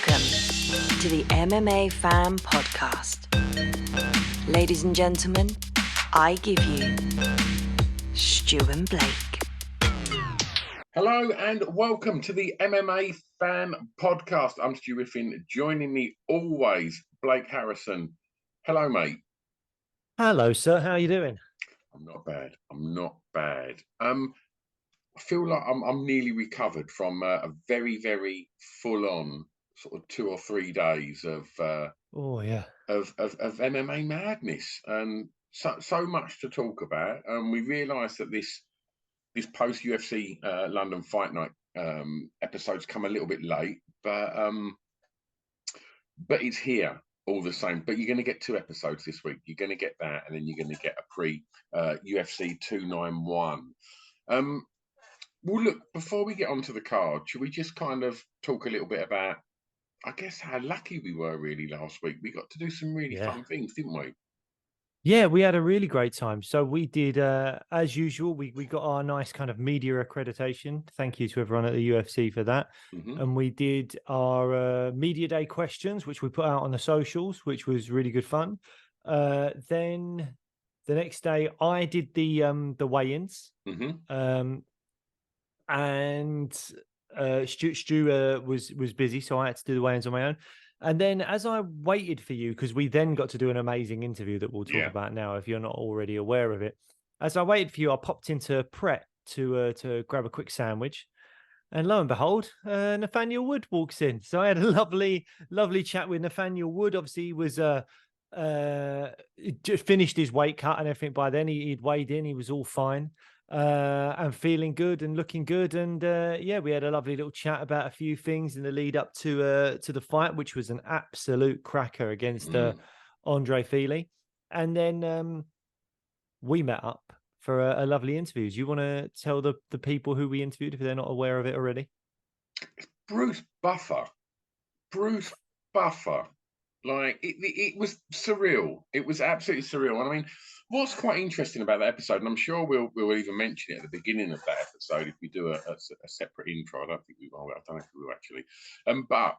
Welcome to the MMA Fan Podcast. Ladies and gentlemen, I give you Stu and Blake. Hello and welcome to the MMA Fan Podcast. I'm Stu Riffin. Joining me always, Blake Harrison. Hello, mate. Hello, sir. How are you doing? I'm not bad. I feel like I'm nearly recovered from a very, very full-on sort of 2 or 3 days of MMA madness, and so much to talk about. We realised that this post UFC London Fight Night episode's come a little bit late, but it's here all the same. But you're going to get 2 episodes this week. You're going to get that, and then you're going to get a pre UFC 291. Well, look, before we get onto the card, should we just kind of talk a little bit about, I guess, how lucky we were really last week? We got to do some really fun things, didn't we? Yeah, we had a really great time. So we did, as usual, we got our nice kind of media accreditation. Thank you to everyone at the UFC for that. Mm-hmm. And we did our media day questions, which we put out on the socials, which was really good fun. Then the next day, I did the weigh-ins. Mm-hmm. And Stu was busy, so I had to do the weigh-ins on my own. And then as I waited for you, because we then got to do an amazing interview that we'll talk about now, if you're not already aware of it. As I waited for you, I popped into Pret to grab a quick sandwich. And lo and behold, Nathaniel Wood walks in. So I had a lovely chat with Nathaniel Wood. Obviously, he was just finished his weight cut and everything by then. He'd weighed in. He was all fine. And feeling good and looking good, and we had a lovely little chat about a few things in the lead up to the fight, which was an absolute cracker against Andre Fili. And then we met up for a lovely interview. Do you want to tell the people who we interviewed if they're not aware of it already? Bruce Buffer. Like, it was surreal. It was absolutely surreal. And I mean, what's quite interesting about that episode, and I'm sure we'll even mention it at the beginning of that episode if we do a separate intro. I don't think we will. I don't know if we will actually. But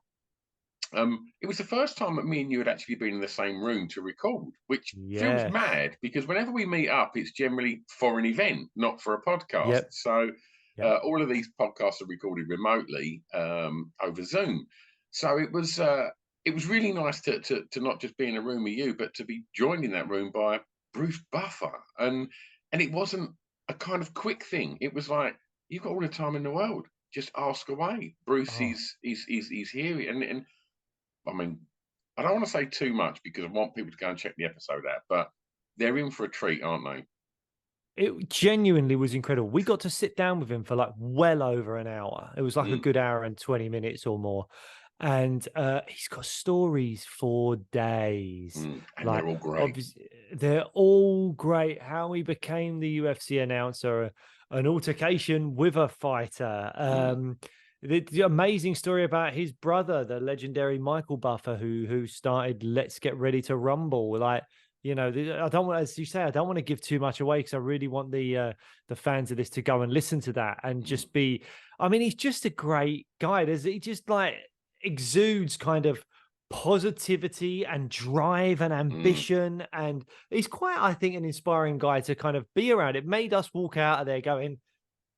it was the first time that me and you had actually been in the same room to record, which feels mad because whenever we meet up, it's generally for an event, not for a podcast. Yep. So all of these podcasts are recorded remotely over Zoom. So it was really nice to not just be in a room with you, but to be joined in that room by Bruce Buffer. And it wasn't a kind of quick thing. It was like, you've got all the time in the world. Just ask away. Bruce is here. And I mean, I don't want to say too much because I want people to go and check the episode out, but they're in for a treat, aren't they? It genuinely was incredible. We got to sit down with him for like well over an hour. It was like a good hour and 20 minutes or more. And he's got stories for days. And like, they're all great. They're all great. How he became the UFC announcer, an altercation with a fighter. The amazing story about his brother, the legendary Michael Buffer, who started Let's Get Ready to Rumble. Like, you know, I don't want, as you say, I don't want to give too much away because I really want the fans of this to go and listen to that and just be. I mean, he's just a great guy. He just like exudes kind of positivity and drive and ambition, and he's quite, I think, an inspiring guy to kind of be around. It made us walk out of there going,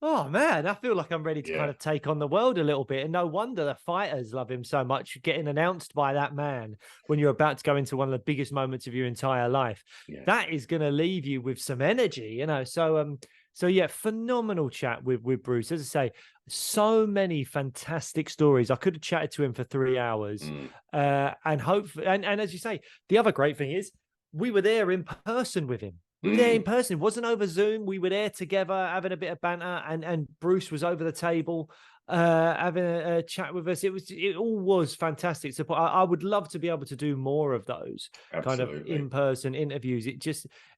oh man, I feel like I'm ready to kind of take on the world a little bit. And no wonder the fighters love him so much, getting announced by that man when you're about to go into one of the biggest moments of your entire life. That is going to leave you with some energy, you know. So yeah, phenomenal chat with Bruce. As I say, so many fantastic stories. I could have chatted to him for 3 hours. And hopefully, and as you say, the other great thing is we were there in person with him. We were there in person. It wasn't over Zoom. We were there together, having a bit of banter, and Bruce was over the table, having a chat with us. It all was fantastic support. I would love to be able to do more of those kind of in-person interviews.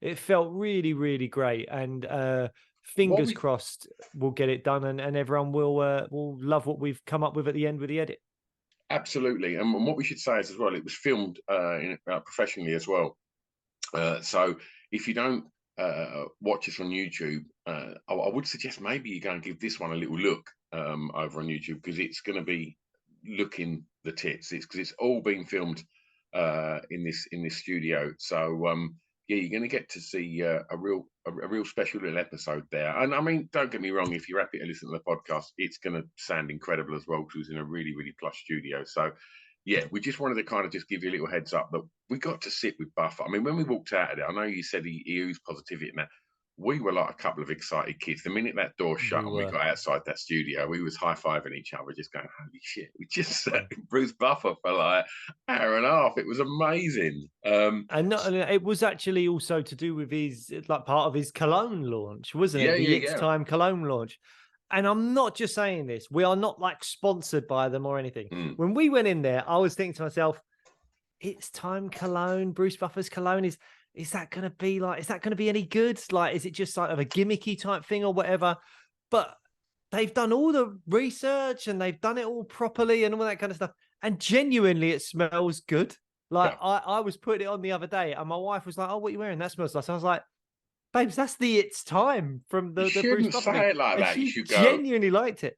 It felt really, really great. And fingers crossed we'll get it done, and everyone will love what we've come up with at the end with the edit. Absolutely. And what we should say is as well, it was filmed professionally as well. So if you don't watch us on YouTube, I would suggest maybe you go and give this one a little look over on YouTube, because it's going to be looking the tits. It's because it's all been filmed in this studio. So yeah, you're going to get to see a real special little episode there. And I mean, don't get me wrong, if you're happy to listen to the podcast, it's going to sound incredible as well, because it's in a really, really plush studio. So yeah, we just wanted to kind of just give you a little heads up that we got to sit with Buffer. I mean, when we walked out of it, I know you said he oozed positivity and that. We were like a couple of excited kids. The minute that door shut and we got outside that studio, we was high-fiving each other, just going, holy shit, we just sat with Bruce Buffer for like an hour and a half. It was amazing. And it was actually also to do with his, like, part of his cologne launch, wasn't it? It's Time cologne launch. And I'm not just saying this. We are not like sponsored by them or anything. When we went in there, I was thinking to myself, It's Time cologne, Bruce Buffer's cologne. Is that going to be any good? Like, is it just sort of a gimmicky type thing or whatever? But they've done all the research and they've done it all properly and all that kind of stuff. And genuinely, it smells good. Like, I was putting it on the other day and my wife was like, oh, what are you wearing? That smells nice. I was like, babes, that's the It's Time from the Bruce Buffer say thing. it like and that. She you should genuinely liked it.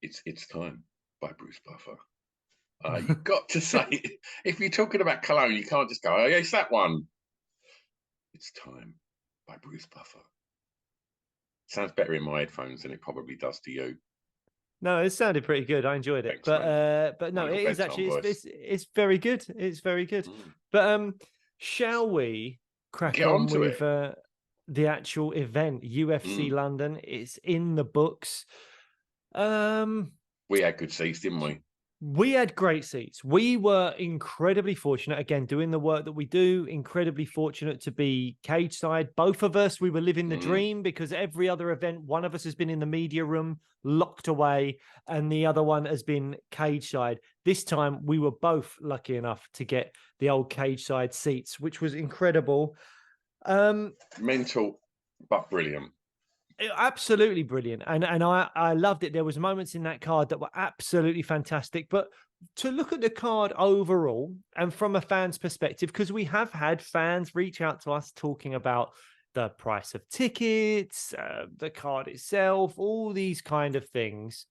It's Time by Bruce Buffer. You've got to say, if you're talking about cologne, you can't just go, oh, yeah, it's that one. It's Time by Bruce Buffer. Sounds better in my headphones than it probably does to you. No, it sounded pretty good. I enjoyed it. Thanks, but no, it is actually, it's very good. It's very good. But shall we crack on with the actual event? UFC London. It's in the books. We had good seats, didn't we? We had great seats. We were incredibly fortunate, again, doing the work that we do, incredibly fortunate to be cage side. Both of us, we were living the dream, because every other event, one of us has been in the media room, locked away, and the other one has been cage side. This time, we were both lucky enough to get the old cage side seats, which was incredible. Mental, but brilliant. Absolutely brilliant. And I loved it. There was moments in that card that were absolutely fantastic. But to look at the card overall and from a fan's perspective, because we have had fans reach out to us talking about the price of tickets, the card itself, all these kind of things.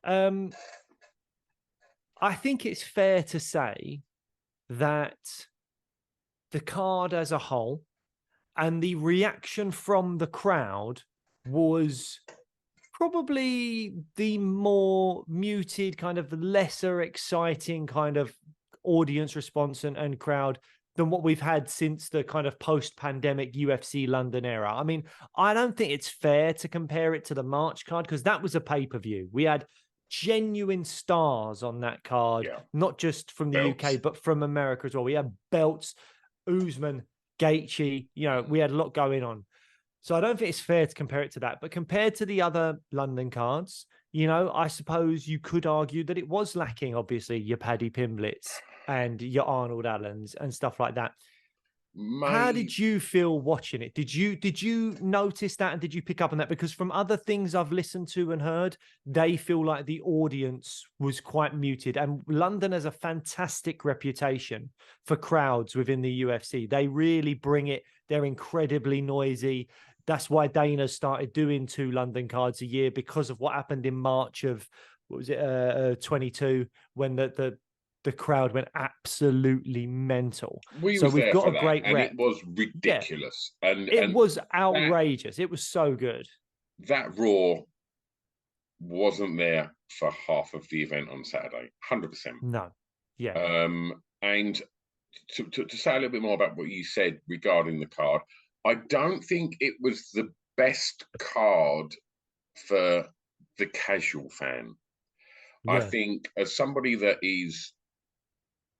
I think it's fair to say that the card as a whole and the reaction from the crowd was probably the more muted, kind of lesser exciting kind of audience response and crowd than what we've had since the kind of post-pandemic UFC London era. I mean, I don't think it's fair to compare it to the March card, because that was a pay-per-view. We had genuine stars on that card, not just from the UK, but from America as well. We had belts, Usman, Gaethje, we had a lot going on. So I don't think it's fair to compare it to that. But compared to the other London cards, I suppose you could argue that it was lacking, obviously, your Paddy Pimblets and your Arnold Allens and stuff like that. How did you feel watching it? Did you notice that, and did you pick up on that? Because from other things I've listened to and heard, they feel like the audience was quite muted. And London has a fantastic reputation for crowds within the UFC. They really bring it. They're incredibly noisy. That's why Dana started doing 2 London cards a year, because of what happened in March of, 22, when the crowd went absolutely mental. We've got a great rep. It was ridiculous. Yeah. And it was outrageous. It was so good. That Raw wasn't there for half of the event on Saturday. 100%. No. Yeah. And to say a little bit more about what you said regarding the card, I don't think it was the best card for the casual fan. Yeah. I think, as somebody that is,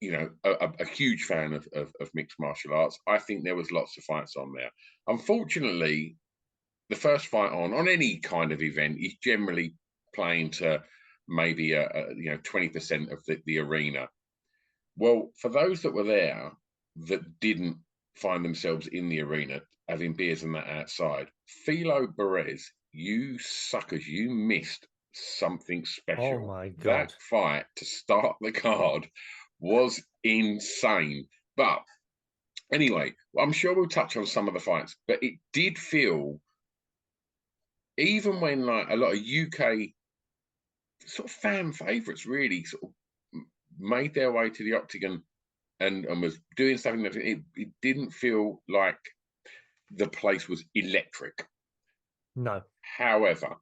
a huge fan of mixed martial arts, I think there was lots of fights on there. Unfortunately, the first fight on any kind of event is generally playing to maybe 20% of the arena. Well, for those that were there that didn't find themselves in the arena having beers and that outside, Philo Perez, you suckers, you missed something special. Oh my God. That fight to start the card was insane. But anyway, I'm sure we'll touch on some of the fights, but it did feel, even when like a lot of UK sort of fan favourites really sort of made their way to the octagon and was doing something that it didn't feel like the place was electric. No. However,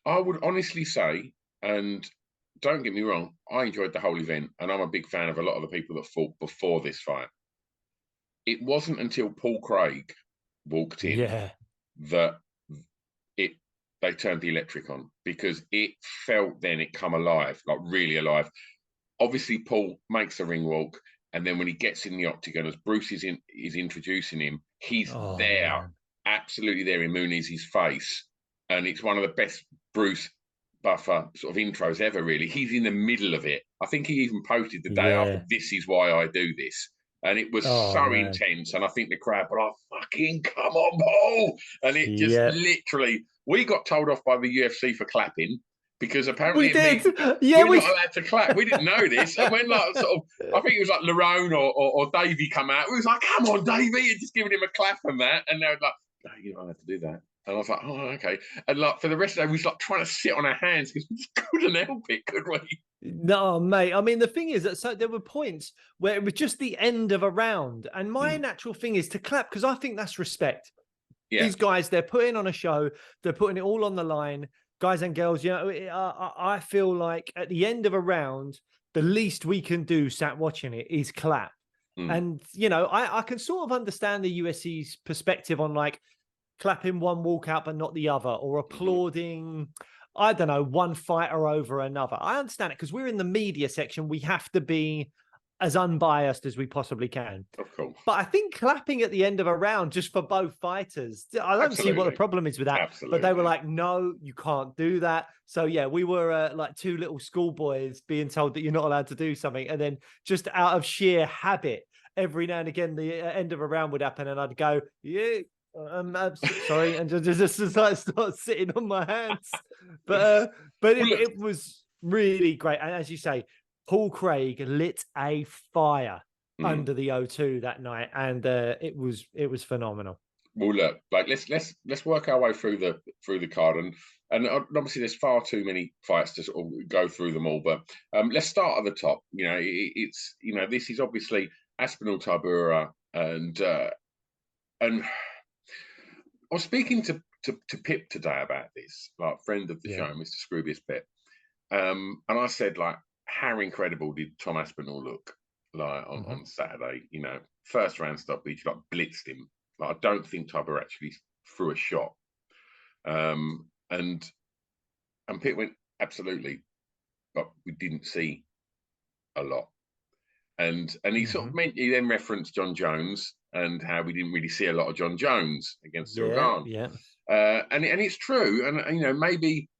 I would honestly say, and don't get me wrong, I enjoyed the whole event, and I'm a big fan of a lot of the people that fought before this fight. It wasn't until Paul Craig walked in that they turned the electric on, because it felt then it come alive, like really alive. Obviously, Paul makes the ring walk, and then when he gets in the octagon, as Bruce is introducing him, he's there, man. Absolutely there in Muni's face, and it's one of the best Bruce Buffer sort of intros ever. Really, he's in the middle of it. I think he even posted the day after, "This is why I do this." And it was so intense. And I think the crowd were like, "Fucking come on, Paul!" And it just literally, we got told off by the UFC for clapping, because apparently we're not allowed to clap. We didn't know this. And when I think it was like Lerone or Davey come out, we was like, "Come on, Davey," and just giving him a clap and that. And they were like, "No, you're not allowed to do that." And I was like, "Oh, okay." And like for the rest of the day, we was like trying to sit on our hands because we just couldn't help it, could we? No, mate. I mean, the thing is that so there were points where it was just the end of a round, and my natural thing is to clap, because I think that's respect. Yeah. These guys, they're putting on a show, they're putting it all on the line, guys and girls. You know, I feel like at the end of a round, the least we can do, sat watching it, is clap. And you know, I can sort of understand the USC's perspective on like clapping one walkout but not the other, or applauding, I don't know, one fighter over another. I understand it because we're in the media section. We have to be as unbiased as we possibly can. Of course. But I think clapping at the end of a round just for both fighters, I don't see what the problem is with that. Absolutely. But they were like, "No, you can't do that." So yeah, we were like two little schoolboys being told that you're not allowed to do something. And then just out of sheer habit, every now and again, the end of a round would happen and I'd go, "Yeah. I'm sorry," and just like start sitting on my hands. But it was really great. And as you say, Paul Craig lit a fire under the O2 that night, and it was phenomenal. Well, look, like let's work our way through the card, and obviously there's far too many fights to sort of go through them all. But let's start at the top. You know, it's this is obviously Aspinall Tybura, and I was speaking to Pip today about this, like friend of the show, Mr. Scroobius Pip, and I said, like, how incredible did Tom Aspinall look like on Saturday? You know, first round stoppage, like blitzed him. Like, I don't think Tybura actually threw a shot, and Pip went, absolutely, but we didn't see a lot. And he sort of he then referenced John Jones and how we didn't really see a lot of John Jones against Silgan. Yeah. And it's true. And, you know, maybe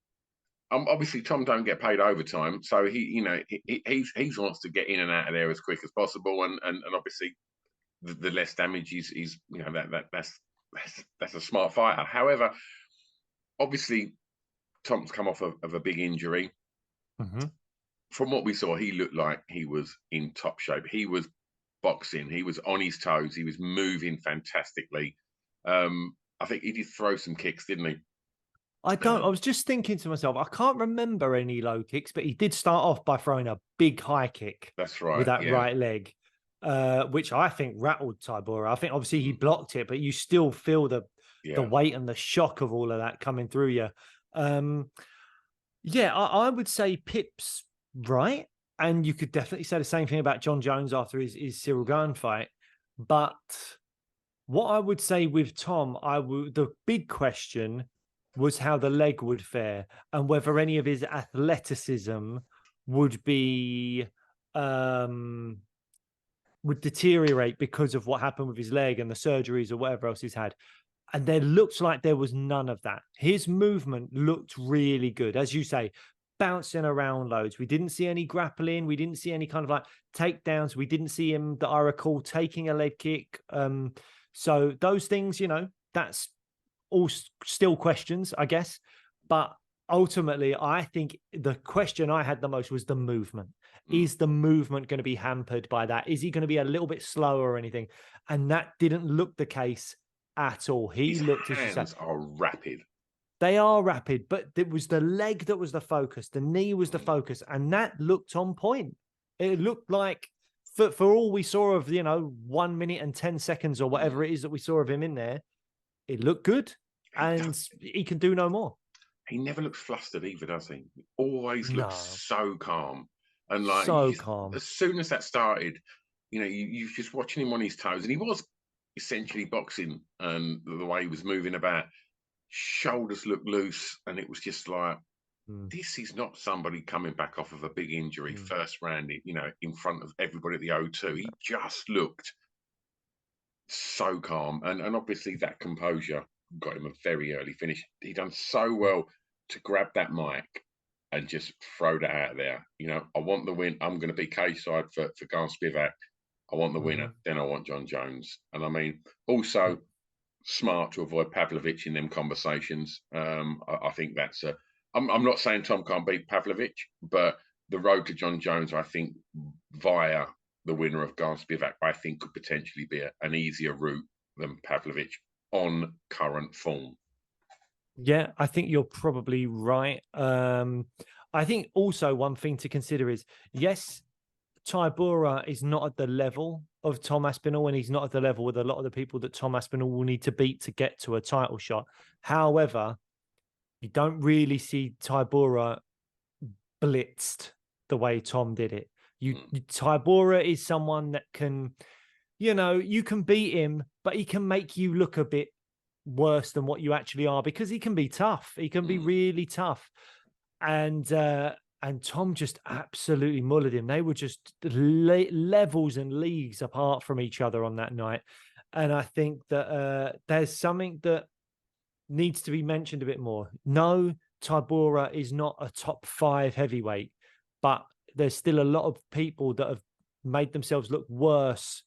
obviously Tom don't get paid overtime. So he wants to get in and out of there as quick as possible. And obviously the less damage is you know, that's a smart fighter. However, obviously Tom's come off of a big injury. From what we saw, he looked like he was in top shape. He was boxing. He was on his toes. He was moving fantastically. I think he did throw some kicks, didn't he? I was just thinking to myself, I can't remember any low kicks, but he did start off by throwing a big high kick. That's right. With that right leg, which I think rattled Tybura. I think obviously he blocked it, but you still feel the weight and the shock of all of that coming through you. I would say Pip's right. And you could definitely say the same thing about John Jones after his Cyril Gane fight. But what I would say with Tom, the big question was how the leg would fare and whether any of his athleticism would be would deteriorate because of what happened with his leg and the surgeries or whatever else he's had. And there looked like there was none of that. His movement looked really good. As you say, bouncing around loads. We didn't see any grappling. We didn't see any kind of like takedowns. We didn't see him, that I recall, taking a leg kick. So those things, you know, that's all still questions, I guess. But ultimately, I think the question I had the most was the movement. Is the movement going to be hampered by that? Is he going to be a little bit slower or anything? And that didn't look the case at all. He His looked hands are rapid. They are rapid, but it was the leg that was the focus. The knee was the focus, and that looked on point. It looked like, for all we saw of, 1 minute and 10 seconds or whatever it is that we saw of him in there, it looked good, and he can do no more. He never looks flustered either, does he? He always looks No. so calm. And like, So calm. as soon as that started, you're just watching him on his toes, and he was essentially boxing, and the way he was moving about, shoulders looked loose, and it was just like, this is not somebody coming back off of a big injury, first round, in front of everybody at the O2. He just looked so calm, and obviously that composure got him a very early finish. He done so well to grab that mic and just throw that out there. I want the win. I'm going to be cage side for Garn Spivak. I want the winner. Then I want John Jones. And I mean, also smart to avoid Pavlovich in them conversations. I think that's I'm not saying Tom can't beat Pavlovich, but the road to John Jones, I think, via the winner of Garn Spivak, I think could potentially be an easier route than Pavlovich on current form. Yeah, I think you're probably right. I think also one thing to consider is, yes, Tybura is not at the level of Tom Aspinall, and he's not at the level with a lot of the people that Tom Aspinall will need to beat to get to a title shot. However, you don't really see Tybura blitzed the way Tom did it. Tybura is someone that can, you can beat him, but he can make you look a bit worse than what you actually are, because he can be tough. He can be really tough. And Tom just absolutely mullered him. They were just levels and leagues apart from each other on that night. And I think that there's something that needs to be mentioned a bit more. No, Tybura is not a top 5 heavyweight, but there's still a lot of people that have made themselves look worse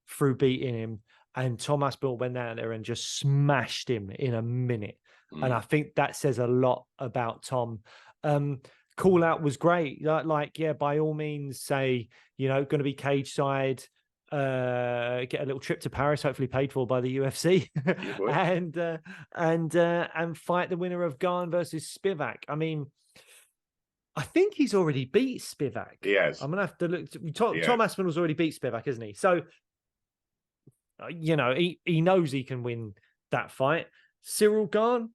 through beating him. And Tom Aspinall went out there and just smashed him in a minute. And I think that says a lot about Tom. Call out was great. Yeah, by all means, say, going to be cage side, get a little trip to Paris, hopefully paid for by the UFC, and fight the winner of Garn versus Spivak. I mean, I think he's already beat Spivak. He has. I'm gonna have to look. Tom Aspinall's already beat Spivak, isn't he? So, he knows he can win that fight. Cyril Garn,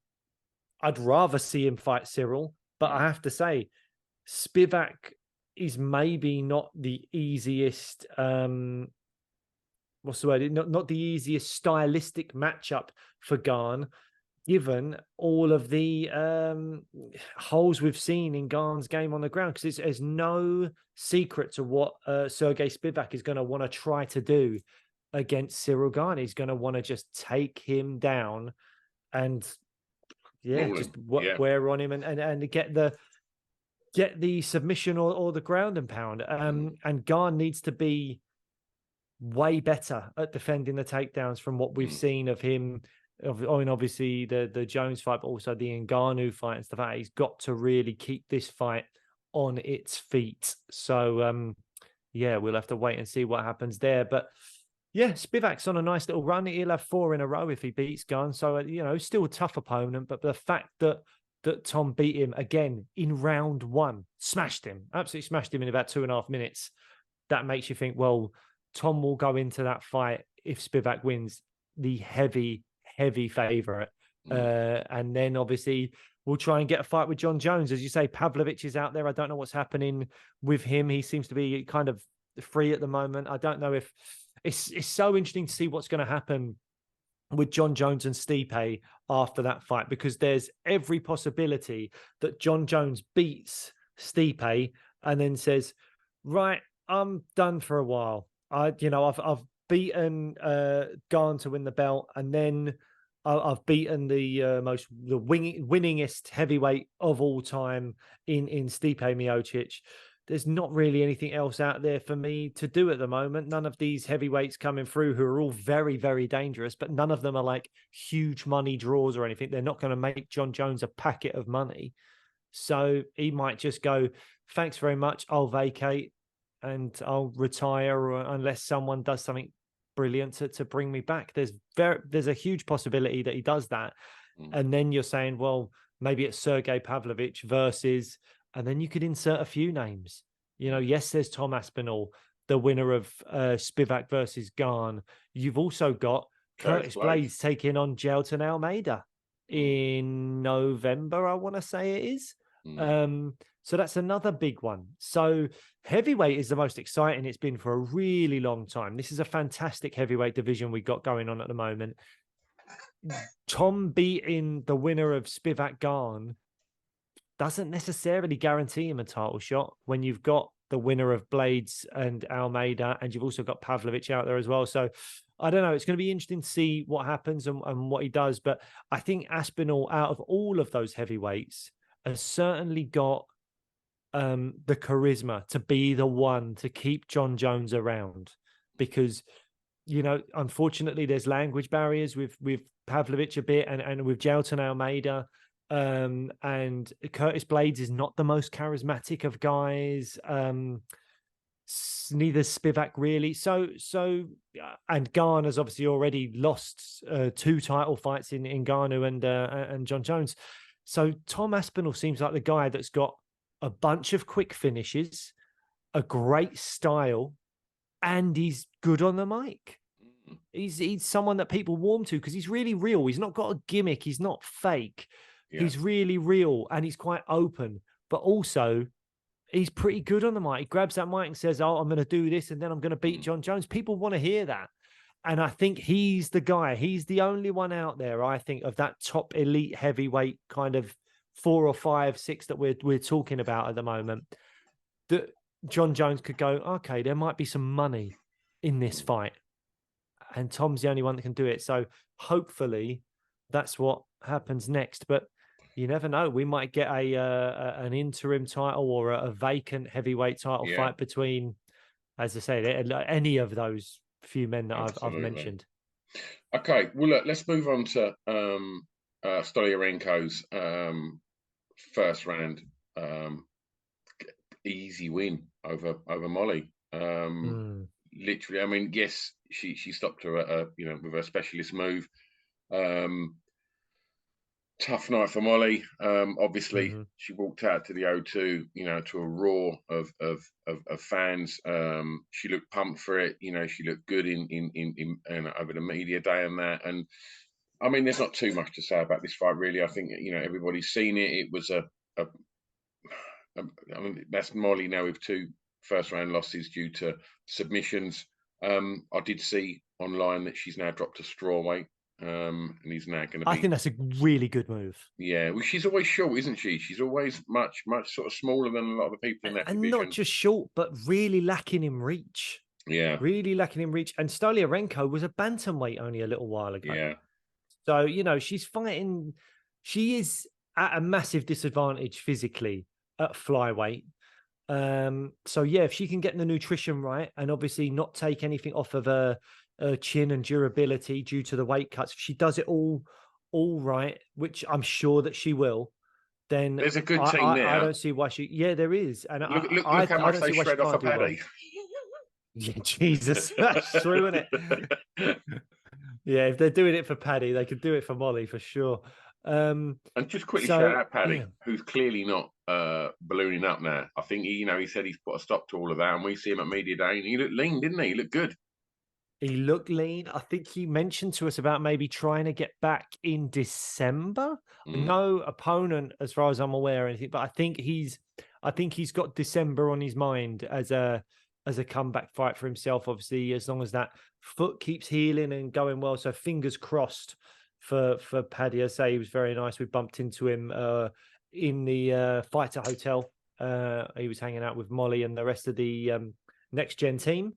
I'd rather see him fight Cyril, but I have to say, Spivak is maybe not the easiest. What's the word? Not the easiest stylistic matchup for Garn, given all of the holes we've seen in Garn's game on the ground. Because there's no secret to what Sergey Spivak is going to want to try to do against Cyril Garn. He's going to want to just take him down and wear on him and get the submission or the ground and pound. And Garn needs to be way better at defending the takedowns from what we've seen of him. Obviously the Jones fight, but also the Ngannou fight and stuff like that. He's got to really keep this fight on its feet. So we'll have to wait and see what happens there. But yeah, Spivak's on a nice little run. He'll have 4 in a row if he beats Garn. So still a tough opponent. But the fact that Tom beat him again in round 1, absolutely smashed him in about 2.5 minutes. That makes you think, well, Tom will go into that fight, if Spivak wins, the heavy favorite. And then obviously we'll try and get a fight with John Jones. As you say, Pavlovich is out there. I don't know what's happening with him. He seems to be kind of free at the moment. I don't know if it's so interesting to see what's going to happen with John Jones and Stipe after that fight, because there's every possibility that John Jones beats Stipe and then says, right, I'm done for a while. I've beaten Garn to win the belt, and then I've beaten the winningest heavyweight of all time in Stipe Miocic. There's not really anything else out there for me to do at the moment. None of these heavyweights coming through, who are all very, very dangerous, but none of them are like huge money draws or anything. They're not going to make John Jones a packet of money. So he might just go, thanks very much, I'll vacate and I'll retire, unless someone does something brilliant to bring me back. There's a huge possibility that he does that. And then you're saying, well, maybe it's Sergey Pavlovich versus, and then you could insert a few names. You know, yes, there's Tom Aspinall, the winner of Spivak versus Garn. You've also got Curtis Blades taking on Gelton Almeida in November, I want to say it is. So that's another big one. So heavyweight is the most exciting it's been for a really long time. This is a fantastic heavyweight division we got going on at the moment. Tom beating the winner of Spivak Garn doesn't necessarily guarantee him a title shot when you've got the winner of Blades and Almeida, and you've also got Pavlovich out there as well. So I don't know. It's going to be interesting to see what happens and what he does. But I think Aspinall, out of all of those heavyweights, has certainly got the charisma to be the one to keep John Jones around, because, you know, unfortunately there's language barriers with Pavlovich a bit and with Gelton Almeida. And Curtis Blades is not the most charismatic of guys. Neither Spivak really. So and Garn has obviously already lost 2 title fights in Ngannou and John Jones. So Tom Aspinall seems like the guy that's got a bunch of quick finishes, a great style, and he's good on the mic. He's someone that people warm to because he's really real. He's not got a gimmick. He's not fake. Yeah. He's really real and he's quite open, but also he's pretty good on the mic. He grabs that mic and says, "Oh, I'm going to do this and then I'm going to beat John Jones." People want to hear that. And I think he's the guy. He's the only one out there, I think, of that top elite heavyweight kind of 4 or 5, 6 that we're talking about at the moment, that John Jones could go, okay, there might be some money in this fight. And Tom's the only one that can do it. So hopefully that's what happens next. But you never know. We might get an interim title or a vacant heavyweight title fight between, as I say, any of those few men that I've mentioned. Okay, well, look, let's move on to Stoliarenko's first round easy win over Molly. Literally, I mean, yes, she stopped her with her specialist move. Tough night for Molly. Obviously, she walked out to the O2, to a roar of fans. She looked pumped for it. She looked good in over the media day and that. And I mean, there's not too much to say about this fight, really. I think everybody's seen it. It was I mean, that's Molly now with 2 first round losses due to submissions. I did see online that she's now dropped to strawweight. And he's now going to be... I think that's a really good move. Yeah, well, she's always short, isn't she? She's always much sort of smaller than a lot of the people in that division. And not just short, but really lacking in reach. Yeah. Really lacking in reach. And Stoliarenko was a bantamweight only a little while ago. Yeah. So, she's fighting... She is at a massive disadvantage physically at flyweight. So, yeah, if she can get the nutrition right and obviously not take anything off of her chin and durability due to the weight cuts, if she does it all right, which I'm sure that she will, then there's a good team there. I don't see why she... Yeah, there is. And look how much they shred off a Paddy. Yeah, Jesus, that's true, isn't it? Yeah, if they're doing it for Paddy, they could do it for Molly for sure. And just quickly shout out Paddy, who's clearly not ballooning up now. I think he said he's put a stop to all of that, and we see him at media day, and he looked lean, didn't he? He looked good. He looked lean. I think he mentioned to us about maybe trying to get back in December. No opponent, as far as I'm aware, or anything, but I think he's got December on his mind as a comeback fight for himself. Obviously, as long as that foot keeps healing and going well. So fingers crossed for Paddy. I say he was very nice. We bumped into him in the fighter hotel. He was hanging out with Molly and the rest of the next gen team.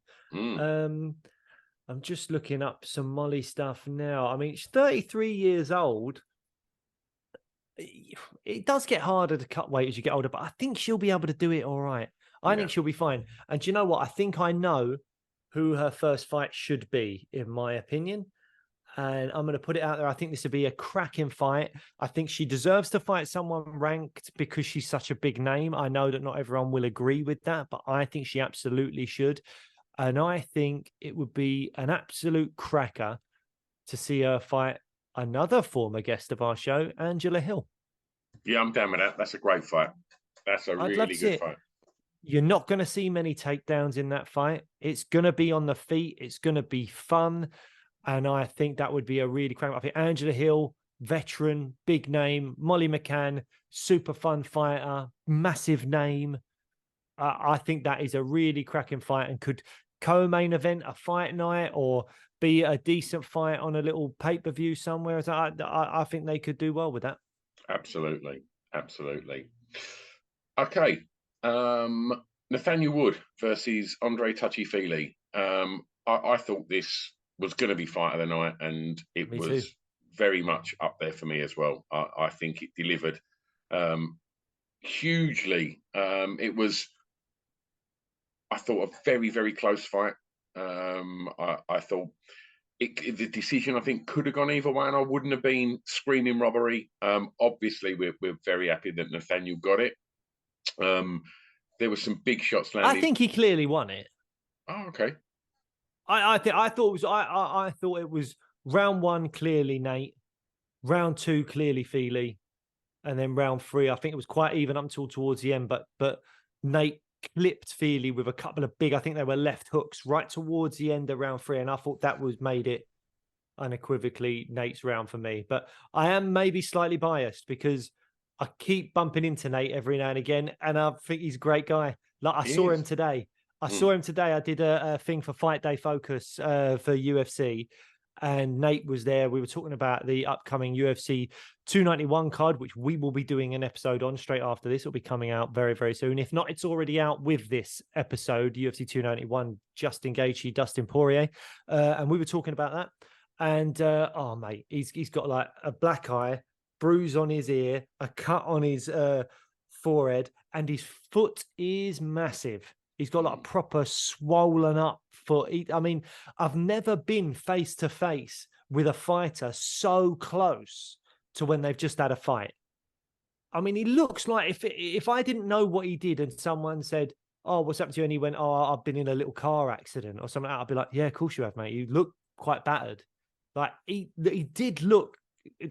I'm just looking up some Molly stuff now. I mean, she's 33 years old. It does get harder to cut weight as you get older, but I think she'll be able to do it all right. I think she'll be fine. And do you know what? I think I know who her first fight should be, in my opinion. And I'm going to put it out there. I think this would be a cracking fight. I think she deserves to fight someone ranked because she's such a big name. I know that not everyone will agree with that, but I think she absolutely should. And I think it would be an absolute cracker to see her fight another former guest of our show, Angela Hill. Yeah, I'm down with that. That's a great fight. That's a I'd love really to see good it. fight. You're not going to see many takedowns in that fight. It's going to be on the feet. It's going to be fun. And I think that would be a really crack. I think Angela Hill, veteran, big name. Molly McCann, super fun fighter, massive name. I think that is a really cracking fight and could co-main event a fight night or be a decent fight on a little pay-per-view somewhere. So I think they could do well with that. Absolutely. Absolutely. Okay. Nathaniel Wood versus Andre Touchy-Feely. I thought this was going to be fight of the night, and it Me too. was very much up there for me as well. I think it delivered hugely. It was, I thought, a very, very close fight. I thought the decision, I think, could have gone either way, and I wouldn't have been screaming robbery. Obviously, we're very happy that Nathaniel got it. There were some big shots landed. I think he clearly won it. Oh, okay. I thought it was round one clearly Nate, round two clearly Feely, and then round three I think it was quite even up until towards the end. But Nate clipped Feely with a couple of big, I think they were left hooks right towards the end of round three, and I thought that was made it unequivocally Nate's round for me. But I am maybe slightly biased because I keep bumping into Nate every now and again, and I think he's a great guy. Like I saw him today. I did a thing for Fight Day Focus for UFC, and Nate was there. We were talking about the upcoming UFC 291 card, which we will be doing an episode on straight after this. It'll be coming out very, very soon. If not, it's already out with this episode, UFC 291, Justin Gaethje, Dustin Poirier. And we were talking about that. And oh mate, he's got like a black eye, bruise on his ear, a cut on his forehead, and his foot is massive. He's got like a proper swollen up foot. I mean, I've never been face to face with a fighter so close to when they've just had a fight. I mean, he looks like if I didn't know what he did and someone said, "Oh, what's happened to you?" and he went, "Oh, I've been in a little car accident or something," I'd be like, "Yeah, of course you have, mate. You look quite battered." Like he did look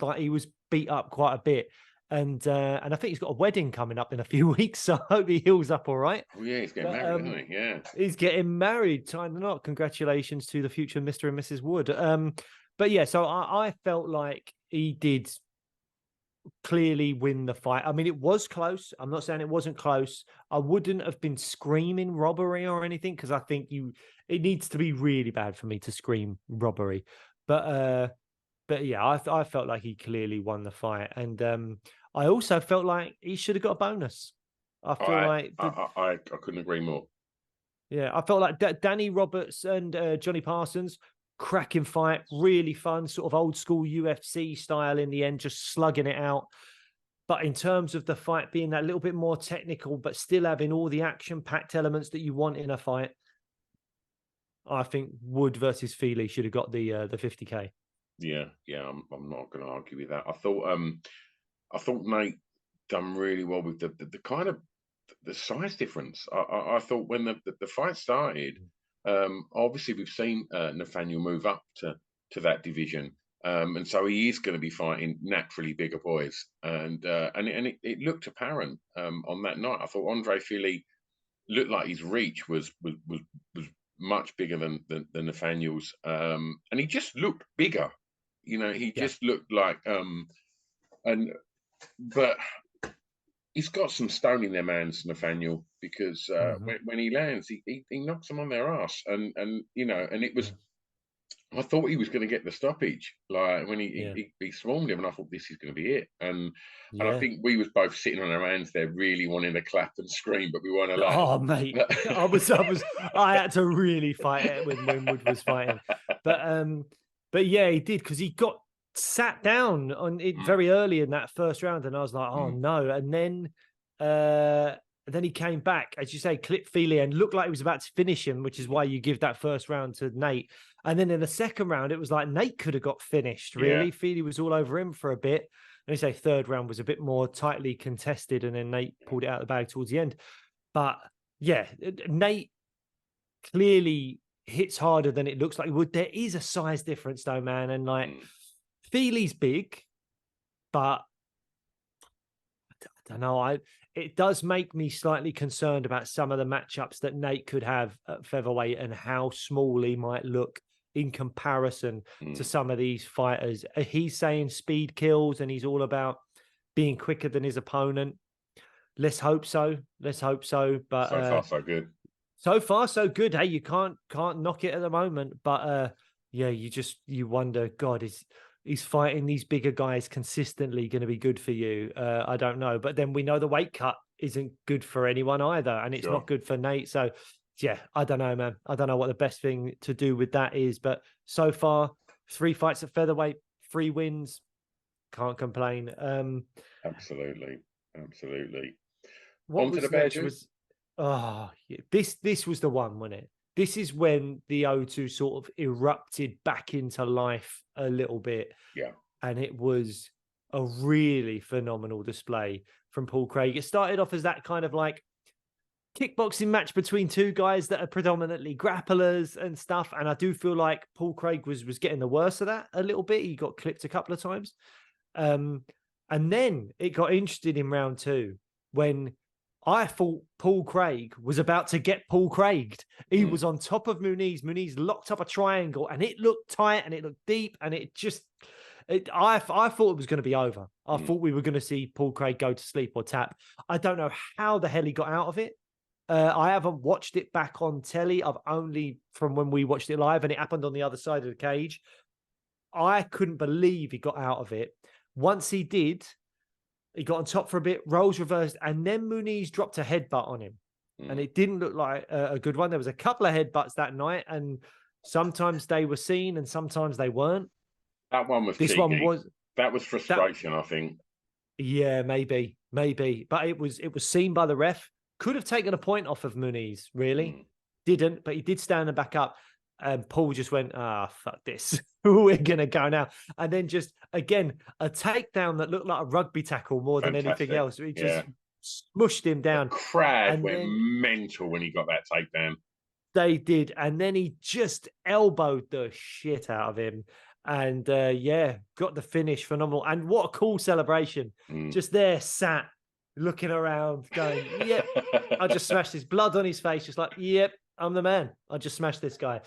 like he was beat up quite a bit. And I think he's got a wedding coming up in a few weeks, so I hope he heals up all right. Oh yeah, he's getting married, isn't he? Yeah, he's getting married. Tying the knot. Congratulations to the future Mr. and Mrs. Wood. But yeah, so I felt like he did clearly win the fight. I mean, it was close. I'm not saying it wasn't close. I wouldn't have been screaming robbery or anything because I think it needs to be really bad for me to scream robbery. But yeah, I felt like he clearly won the fight, and I also felt like he should have got a bonus. I feel I couldn't agree more. Yeah, I felt like Danny Roberts and Johnny Parsons, cracking fight, really fun, sort of old school UFC style in the end, just slugging it out. But in terms of the fight being that little bit more technical, but still having all the action-packed elements that you want in a fight, I think Wood versus Feely should have got the 50K. Yeah, I'm not going to argue with that. I thought Nate done really well with the kind of the size difference. I thought when the fight started, obviously we've seen Nathaniel move up to that division, and so he is going to be fighting naturally bigger boys, and it looked apparent on that night. I thought Andre Feely looked like his reach was much bigger than Nathaniel's, and he just looked bigger. You know, he just looked like but he's got some stone in their hands, Nathaniel, because when he lands, he knocks them on their ass, and you know, and it was. I thought he was going to get the stoppage, like when he swarmed him, and I thought this is going to be it. And I think we was both sitting on our hands there, really wanting to clap and scream, but we weren't allowed. Oh mate, I had to really fight it when Wood was fighting, but yeah, he did because he got sat down on it very early in that first round, and I was like, oh no, and then he came back, as you say, clipped Feely and looked like he was about to finish him, which is why you give that first round to Nate. And then in the second round, it was like Nate could have got finished, really. Yeah. Feely was all over him for a bit. And you say third round was a bit more tightly contested, and then Nate pulled it out of the bag towards the end. But yeah, Nate clearly hits harder than it looks like he would. There is a size difference though, man. And like Feely's big, but don't know. It does make me slightly concerned about some of the matchups that Nate could have at featherweight and how small he might look in comparison to some of these fighters. He's saying speed kills and he's all about being quicker than his opponent. Let's hope so. Let's hope so. But so far, so good. So far, so good. Hey, you can't knock it at the moment. But yeah, you wonder, God, is fighting these bigger guys consistently going to be good for you? I don't know. But then we know the weight cut isn't good for anyone either, and it's not good for Nate. So yeah, I don't know, man. I don't know what the best thing to do with that is. But so far, 3 fights at featherweight, 3 wins. Can't complain. Absolutely. What On to the was next Bear was yeah, this was the one, wasn't it? This is when the O2 sort of erupted back into life a little bit. Yeah. And it was a really phenomenal display from Paul Craig. It started off as that kind of like kickboxing match between 2 guys that are predominantly grapplers and stuff. And I do feel like Paul Craig was getting the worst of that a little bit. He got clipped a couple of times. And then it got interesting in round 2 when I thought Paul Craig was about to get Paul Craiged. He was on top of Muniz. Muniz locked up a triangle and it looked tight and it looked deep and it just, I thought it was going to be over. I thought we were going to see Paul Craig go to sleep or tap. I don't know how the hell he got out of it. I haven't watched it back on telly. I've only from when we watched it live and it happened on the other side of the cage. I couldn't believe he got out of it. Once he did, he got on top for a bit, roles reversed, and then Muniz dropped a headbutt on him. And it didn't look like a good one. There was a couple of headbutts that night, and sometimes they were seen and sometimes they weren't. That one was this cheeky. one was That was frustration, I think. Yeah, maybe. But it was seen by the ref. Could have taken a point off of Muniz, really. Didn't, but he did stand and back up. And Paul just went, fuck this. We're going to go now. And then just, again, a takedown that looked like a rugby tackle more than anything else. He just smushed him down. The crowd and went then mental when he got that takedown. They did. And then he just elbowed the shit out of him. And yeah, got the finish. Phenomenal. And what a cool celebration. Just there, sat, looking around, going, yep, I just smashed his blood on his face. Just like, yep, I'm the man. I just smashed this guy.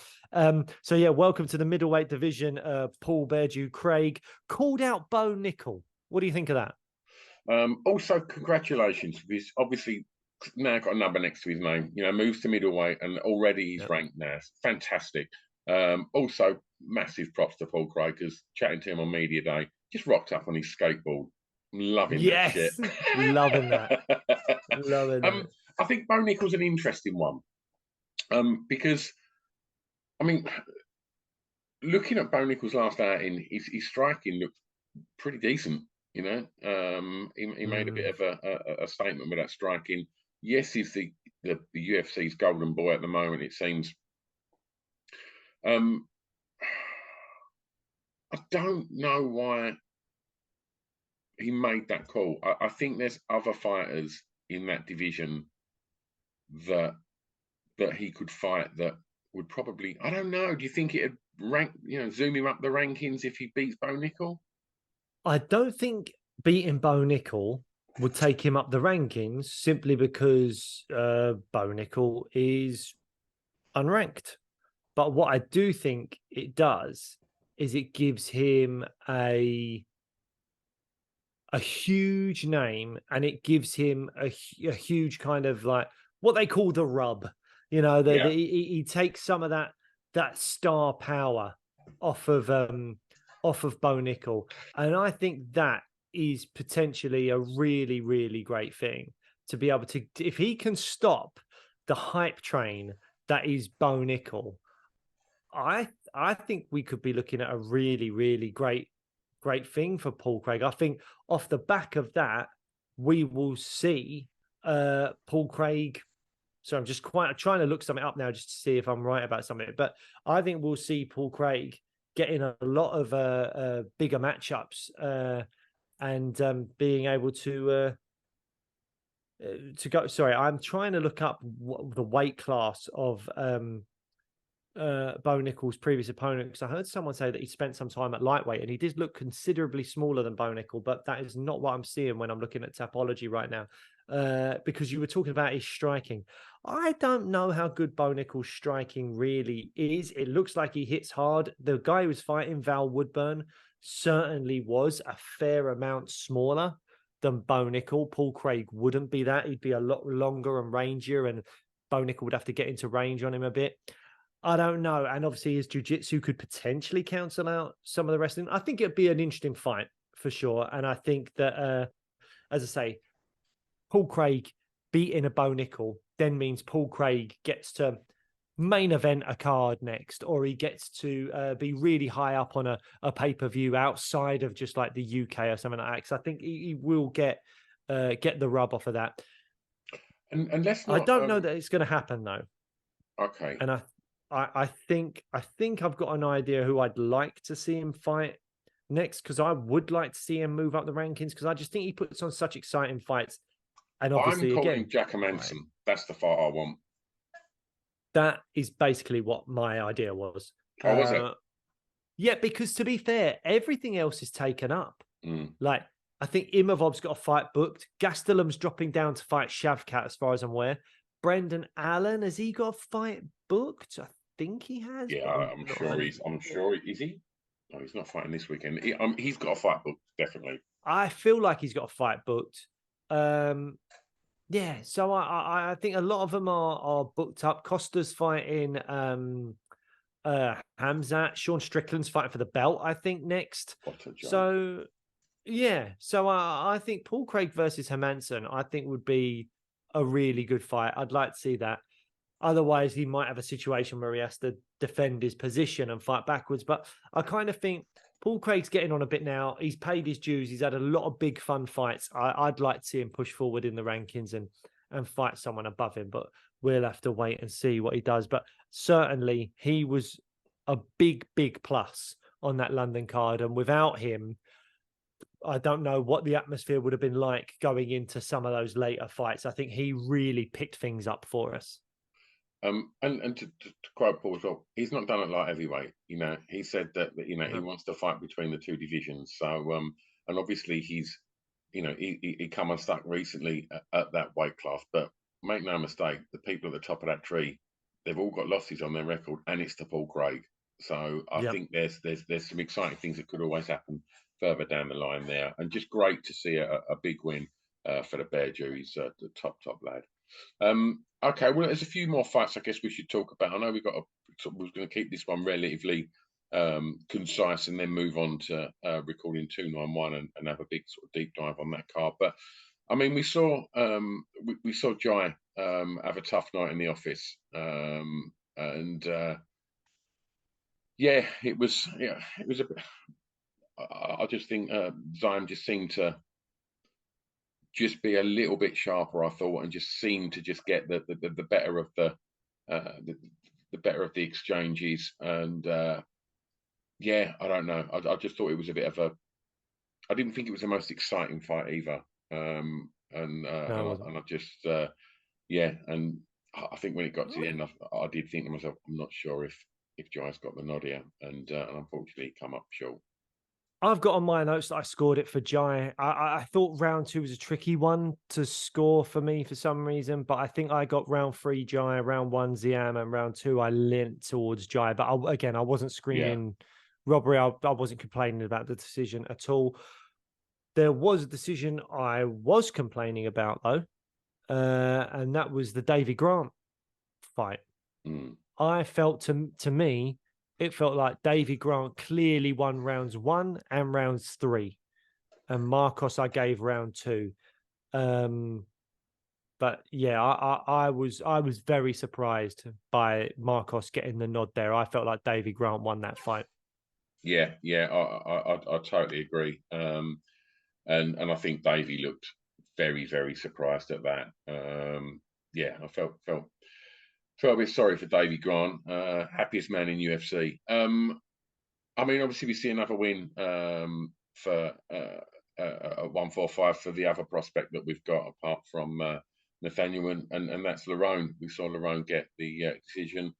So yeah, welcome to the middleweight division. Paul Beardew Craig called out Bo Nickel. What do you think of that? Also, congratulations, because obviously now got a number next to his name. You know, moves to middleweight and already he's ranked now. Fantastic. Also, massive props to Paul Craig, because chatting to him on media day, just rocked up on his skateboard. Loving that shit. Loving that. Loving that. I think Bo Nickel's an interesting one. Because, I mean, looking at Bo Nickel's last outing, his striking looked pretty decent. You know, he made a bit of a statement with that striking. Yes, he's the UFC's golden boy at the moment, it seems. I don't know why he made that call. I think there's other fighters in that division that he could fight that would probably, I don't know. Do you think it'd zoom him up the rankings if he beats Bo Nickel? I don't think beating Bo Nickel would take him up the rankings simply because Bo Nickel is unranked. But what I do think it does is it gives him a huge name, and it gives him a huge kind of like what they call the rub. You know, he takes some of that star power off of Bo Nickel, and I think that is potentially a really, really great thing to be able to, if he can stop the hype train that is Bo Nickel. I think we could be looking at a really, really great thing for Paul Craig. I think off the back of that, we will see Paul Craig. So I'm just trying to look something up now just to see if I'm right about something. But I think we'll see Paul Craig getting a lot of bigger matchups and being able to go. Sorry, I'm trying to look up the weight class of Bo Nickel's previous opponent, because I heard someone say that he spent some time at lightweight and he did look considerably smaller than Bo Nickel, but that is not what I'm seeing when I'm looking at Tapology right now. Because you were talking about his striking. I don't know how good Bo Nickel's striking really is. It looks like he hits hard. The guy who was fighting, Val Woodburn, certainly was a fair amount smaller than Bo Nickel. Paul Craig wouldn't be that. He'd be a lot longer and rangier, and Bo Nickel would have to get into range on him a bit. I don't know. And obviously his jiu-jitsu could potentially cancel out some of the wrestling. I think it'd be an interesting fight for sure. And I think that, as I say, Paul Craig beating a Bo Nickel then means Paul Craig gets to main event a card next, or he gets to be really high up on a pay-per-view outside of just like the UK or something like that. Because I think he will get the rub off of that. And let's not. I don't know that it's going to happen though. Okay. And I think I've got an idea who I'd like to see him fight next, because I would like to see him move up the rankings, because I just think he puts on such exciting fights. And obviously, I'm calling again, Jack Manson. That's the fight I want. that is basically what my idea was. Oh, was it? Yeah, because to be fair, everything else is taken up. Mm. Like, I think Imovov's got a fight booked. Gastelum's dropping down to fight Shavkat, as far as I'm aware. Brendan Allen, has he got a fight booked? I think he has. Yeah, I'm sure he's. I'm sure. Is he? No, he's not fighting this weekend. He's got a fight booked, definitely. I feel like he's got a fight booked. Yeah, so I think a lot of them are booked up. Costa's fighting Hamzat. Sean Strickland's fighting for the belt, I think, next. So yeah, so I think Paul Craig versus Hermansson, I think, would be a really good fight. I'd like to see that. Otherwise, he might have a situation where he has to defend his position and fight backwards. But I kind of think Paul Craig's getting on a bit now. He's paid his dues. He's had a lot of big fun fights. I'd like to see him push forward in the rankings and fight someone above him. But we'll have to wait and see what he does. But certainly, he was a big, big plus on that London card. And without him, I don't know what the atmosphere would have been like going into some of those later fights. I think he really picked things up for us. And to quote Paul as well, he's not done it light heavyweight. You know, he said that he wants to fight between the two divisions. So, and obviously he's, he come unstuck recently at that weight class. But make no mistake, the people at the top of that tree, they've all got losses on their record, and it's to Paul Craig. So I think there's some exciting things that could always happen further down the line there, and just great to see a big win for the Bear Jew. He's the top lad. Okay, well, there's a few more fights I guess we should talk about. I know we're going to keep this one relatively concise and then move on to recording 291 and have a big sort of deep dive on that card. But I mean, we saw Jai have a tough night in the office, and it was a bit. I just think Zion just seemed to just be a little bit sharper, I thought, and just seemed to just get the better of the better of the exchanges. And I don't know. I just thought it was a bit of a. I didn't think it was the most exciting fight either. And I just and I think when it got to the end, I did think to myself, I'm not sure if Jai's got the nod here, and unfortunately, he come up short. I've got on my notes that I scored it for Jai. I thought round 2 was a tricky one to score for me for some reason, but I think I got round 3 Jai, round 1 Ziam, and round 2 I leant towards Jai. But I wasn't screaming robbery. I wasn't complaining about the decision at all. There was a decision I was complaining about though, and that was the Davy Grant fight. I felt to me, it felt like Davy Grant clearly won rounds 1 and rounds 3, and Marcos I gave round 2. But yeah, I was very surprised by Marcos getting the nod there. I felt like Davy Grant won that fight. Yeah, I totally agree. And I think Davy looked very, very surprised at that. I felt a bit sorry for Davy Grant, happiest man in UFC. I mean, obviously we see another win for 145 for the other prospect that we've got apart from Nathaniel, and that's Lerone. We saw Lerone get the decision.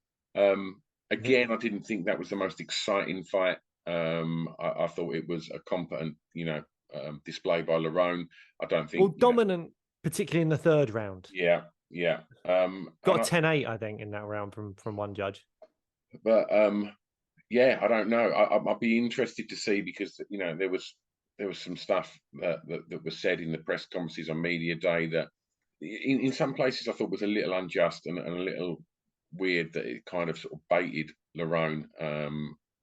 Again, I didn't think that was the most exciting fight. I thought it was a competent, display by Lerone. I don't Well, think, dominant, particularly in the third round. yeah, yeah. Got a 10-8, I think, in that round from one judge. But yeah, I don't know. I'd be interested to see, because there was some stuff that was said in the press conferences on media day that in some places I thought was a little unjust and a little weird, that it kind of sort of baited Lerone,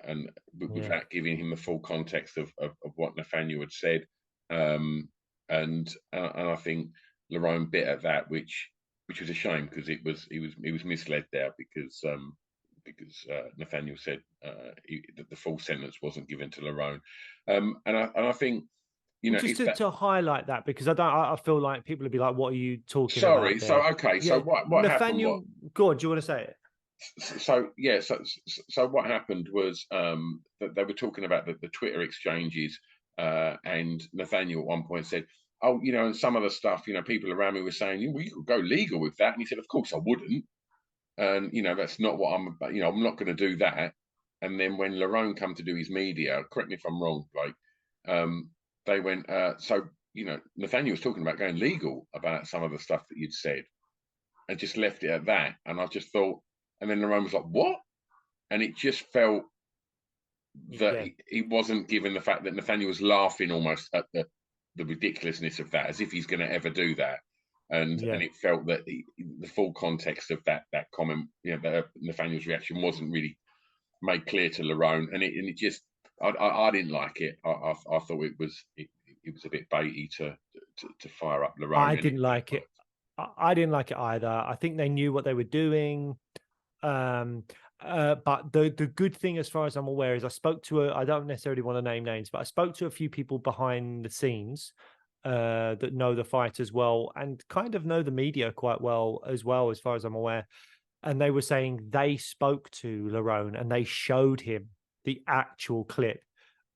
and without giving him the full context of what Nathaniel had said, and I think Lerone bit at that, which was a shame, because he was misled there, because Nathaniel said that the full sentence wasn't given to Lerone, and I think Just to highlight that, because I feel like people would be like, "What are you talking about?" Sorry. There? So okay. Yeah, So what happened? Nathaniel, go on. Do you want to say it? So yeah. So what happened was that they were talking about the Twitter exchanges, and Nathaniel at one point said, "Oh, and some of the stuff, people around me were saying, well, you could go legal with that," and he said, "Of course I wouldn't, and that's not what I'm about. I'm not going to do that." And then when Lerone come to do his media, correct me if I'm wrong, Blake, they went, so Nathaniel was talking about going legal about some of the stuff that you'd said, and just left it at that. And I just thought, and then Lerone was like, "What?" And it just felt that he wasn't given the fact that Nathaniel was laughing almost at the ridiculousness of that, as if he's going to ever do that. And it felt that the full context of that comment, Nathaniel's reaction wasn't really made clear to Lerone, and it just, I didn't like it. I thought it was a bit baity to fire up Lerone. I didn't like it. I didn't like it either. I think they knew what they were doing. But the good thing, as far as I'm aware, is I spoke to I don't necessarily want to name names, but I spoke to a few people behind the scenes that know the fighters well, and kind of know the media quite well, as far as I'm aware. And they were saying they spoke to Lerone and they showed him the actual clip.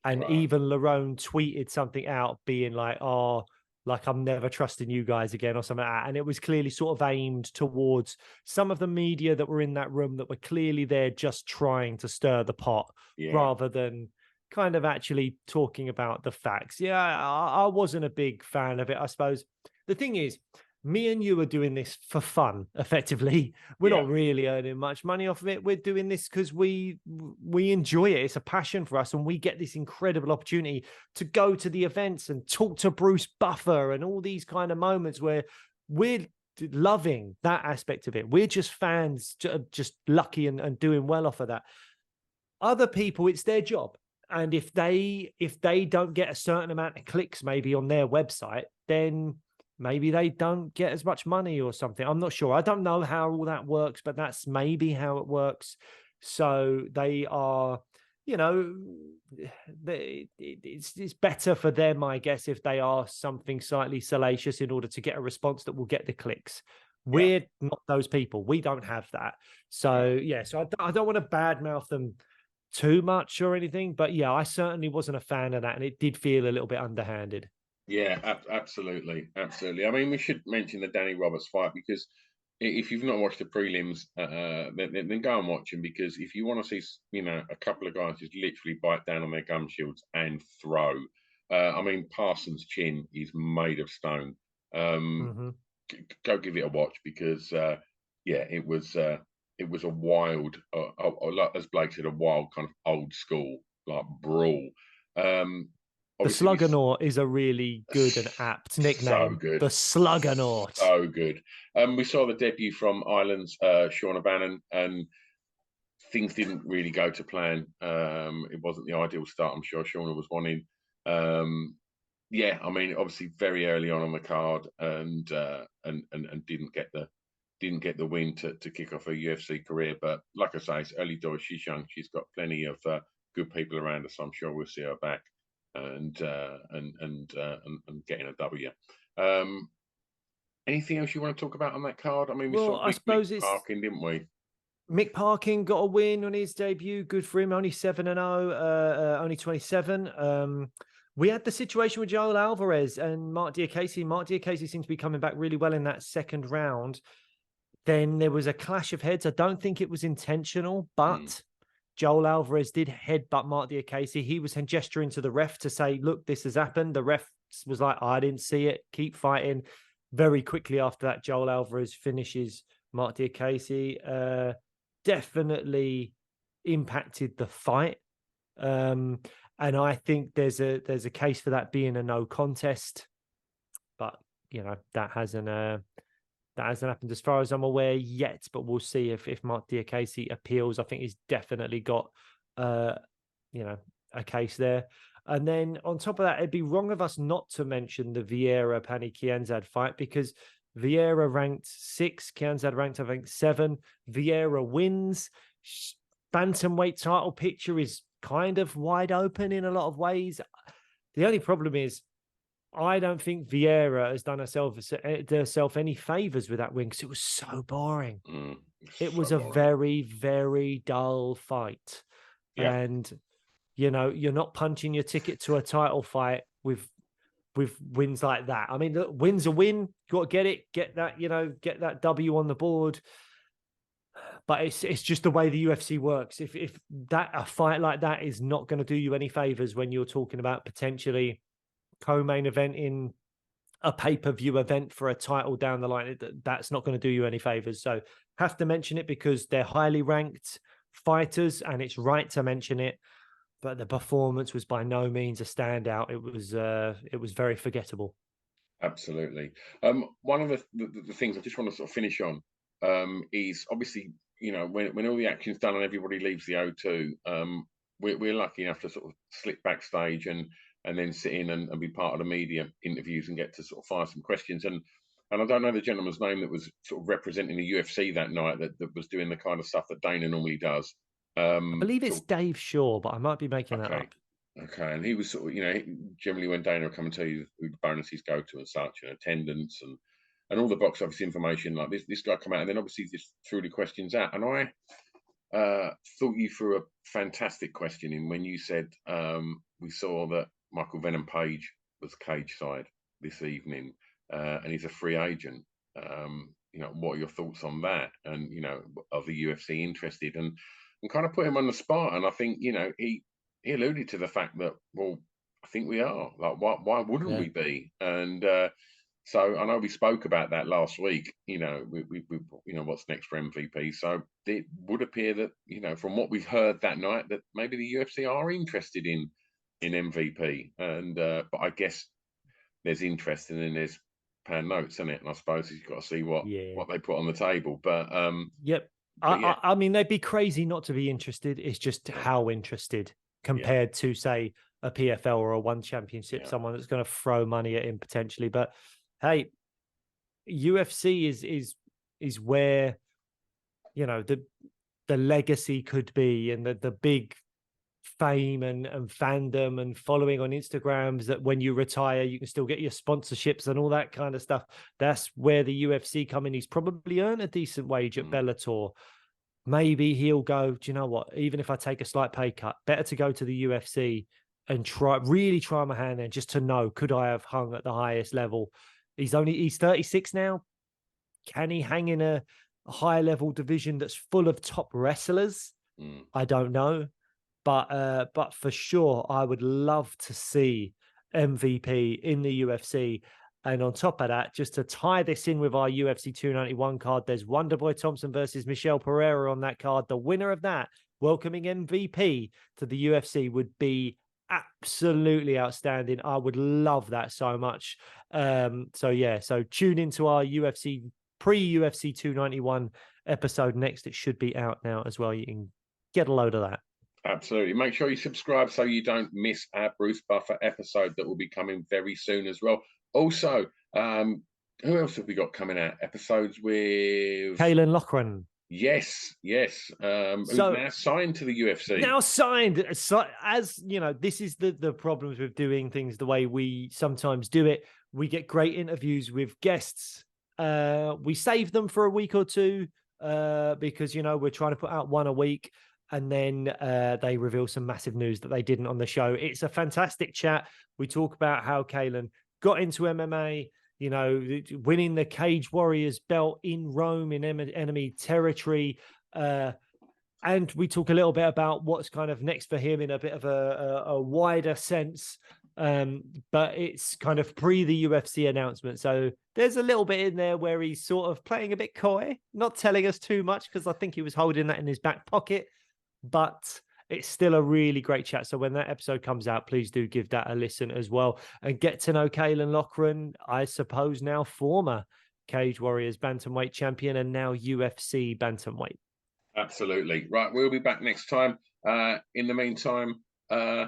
And even Lerone tweeted something out being like, "Oh, like, I'm never trusting you guys again," or something like that. And it was clearly sort of aimed towards some of the media that were in that room, that were clearly there just trying to stir the pot, rather than kind of actually talking about the facts. Yeah, I wasn't a big fan of it, I suppose. The thing is, me and you are doing this for fun, effectively. We're not really earning much money off of it. We're doing this because we enjoy it. It's a passion for us, and we get this incredible opportunity to go to the events and talk to Bruce Buffer and all these kind of moments where we're loving that aspect of it. We're just fans, just lucky and doing well off of that. Other people, it's their job. And if they don't get a certain amount of clicks maybe on their website, then maybe they don't get as much money or something. I'm not sure. I don't know how all that works, but that's maybe how it works. So they are, it's better for them, I guess, if they are something slightly salacious in order to get a response that will get the clicks. We're not those people. We don't have that. So, so I don't want to badmouth them too much or anything, but I certainly wasn't a fan of that, and it did feel a little bit underhanded. Yeah, absolutely. I mean, we should mention the Danny Roberts fight, because if you've not watched the prelims, then go and watch them, because if you want to see, a couple of guys just literally bite down on their gum shields and throw. I mean, Parsons' chin is made of stone. Go give it a watch, because it was a wild, as Blake said, a wild kind of old school like brawl. The Sluggernaut is a really good and apt nickname. So good. The Sluggernaut. So good. We saw the debut from Ireland's Shauna Bannon, and things didn't really go to plan. It wasn't the ideal start. I'm sure Shauna was wanting. I mean, obviously very early on the card, and didn't get the win to kick off her UFC career. But like I say, it's early doors. She's young. She's got plenty of good people around her, so I'm sure we'll see her back and getting a W. Anything else you want to talk about on that card? I mean, we saw Mick Parkin, didn't we? Mick Parkin got a win on his debut. Good for him. Only 7-0, only 27. We had the situation with Joel Alvarez and Mark Diakese. Mark Diakese seems to be coming back really well in that second round. Then there was a clash of heads. I don't think it was intentional, but Joel Alvarez did headbutt Mark Diakese. He was gesturing to the ref to say, look, this has happened. The ref was like, I didn't see it. Keep fighting. Very quickly after that, Joel Alvarez finishes Mark Diakese. Definitely impacted the fight. And I think there's a case for that being a no contest. But, that hasn't happened as far as I'm aware yet, but we'll see if Mark Diakese appeals. I think he's definitely got, a case there. And then on top of that, it'd be wrong of us not to mention the Vieira Pani Kianzad fight, because Vieira ranked 6, Kianzad ranked, I think, 7. Vieira wins. Bantamweight title picture is kind of wide open in a lot of ways. The only problem is, I don't think Vieira has done herself any favors with that win, because it was so boring. It was a very, very dull fight. Yeah. And, you're not punching your ticket to a title fight with wins like that. I mean, look, win's a win. You got to get that W on the board. But it's just the way the UFC works. If a fight like that is not going to do you any favors when you're talking about potentially co-main event in a pay-per-view event for a title down the line, that's not going to do you any favors. So have to mention it because they're highly ranked fighters and it's right to mention it. But the performance was by no means a standout. It was very forgettable. Absolutely. One of the things I just want to sort of finish on is obviously, when all the action's done and everybody leaves the O2, we're lucky enough to sort of slip backstage and then sit in and be part of the media interviews and get to sort of fire some questions. And I don't know the gentleman's name that was sort of representing the UFC that night that was doing the kind of stuff that Dana normally does. I believe it's Dave Shaw, but I might be making that up. Okay, and he was sort of, generally when Dana will come and tell you who the bonuses go to and such, and attendance and all the box office information, like this guy come out and then obviously just threw the questions out. And I thought you threw a fantastic question in when you said we saw that Michael Venom Page was cage side this evening, and he's a free agent. What are your thoughts on that? And are the UFC interested? And kind of put him on the spot. And I think he alluded to the fact that, well, I think we are. Like, why wouldn't we be? And so I know we spoke about that last week. We what's next for MVP. So it would appear that from what we've heard that night that maybe the UFC are interested in MVP. And but I guess there's interest and then there's pound notes, isn't it? And I suppose you've got to see what they put on the table. But yep. I mean, they'd be crazy not to be interested. It's just how interested compared to, say, a PFL or a One Championship, someone that's going to throw money at him potentially. But hey, UFC is where the legacy could be, and the big fame and fandom and following on Instagrams, that when you retire you can still get your sponsorships and all that kind of stuff. That's where the UFC come in. He's probably earned a decent wage at Bellator. Maybe he'll go, do you know what, even if I take a slight pay cut, better to go to the UFC and really try my hand there, just to know, could I have hung at the highest level? He's 36 now. Can he hang in a high level division that's full of top wrestlers? I don't know. But for sure, I would love to see MVP in the UFC. And on top of that, just to tie this in with our UFC 291 card, there's Wonderboy Thompson versus Michelle Pereira on that card. The winner of that, welcoming MVP to the UFC, would be absolutely outstanding. I would love that so much. So tune into our UFC pre-UFC 291 episode next. It should be out now as well. You can get a load of that. Absolutely. Make sure you subscribe so you don't miss our Bruce Buffer episode that will be coming very soon as well. Also, who else have we got coming out? Episodes with Kaylin Loughran. Yes. Who's now signed to the UFC. Now signed. So, as you know, this is the problems with doing things the way we sometimes do it. We get great interviews with guests. We save them for a week or two because we're trying to put out one a week. And then they reveal some massive news that they didn't on the show. It's a fantastic chat. We talk about how Kaylin got into MMA, you know, winning the Cage Warriors belt in Rome in enemy territory. And we talk a little bit about what's kind of next for him in a bit of a wider sense. But it's kind of pre the UFC announcement. So there's a little bit in there where he's sort of playing a bit coy, not telling us too much, because I think he was holding that in his back pocket. But it's still a really great chat. So when that episode comes out, please do give that a listen as well and get to know Kalen Loughran, I suppose now former Cage Warriors bantamweight champion and now UFC bantamweight. Absolutely. Right, we'll be back next time. In the meantime, I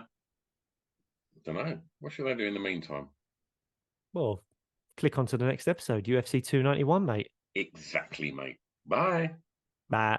don't know. What should I do in the meantime? Well, click on to the next episode, UFC 291, mate. Exactly, mate. Bye. Bye.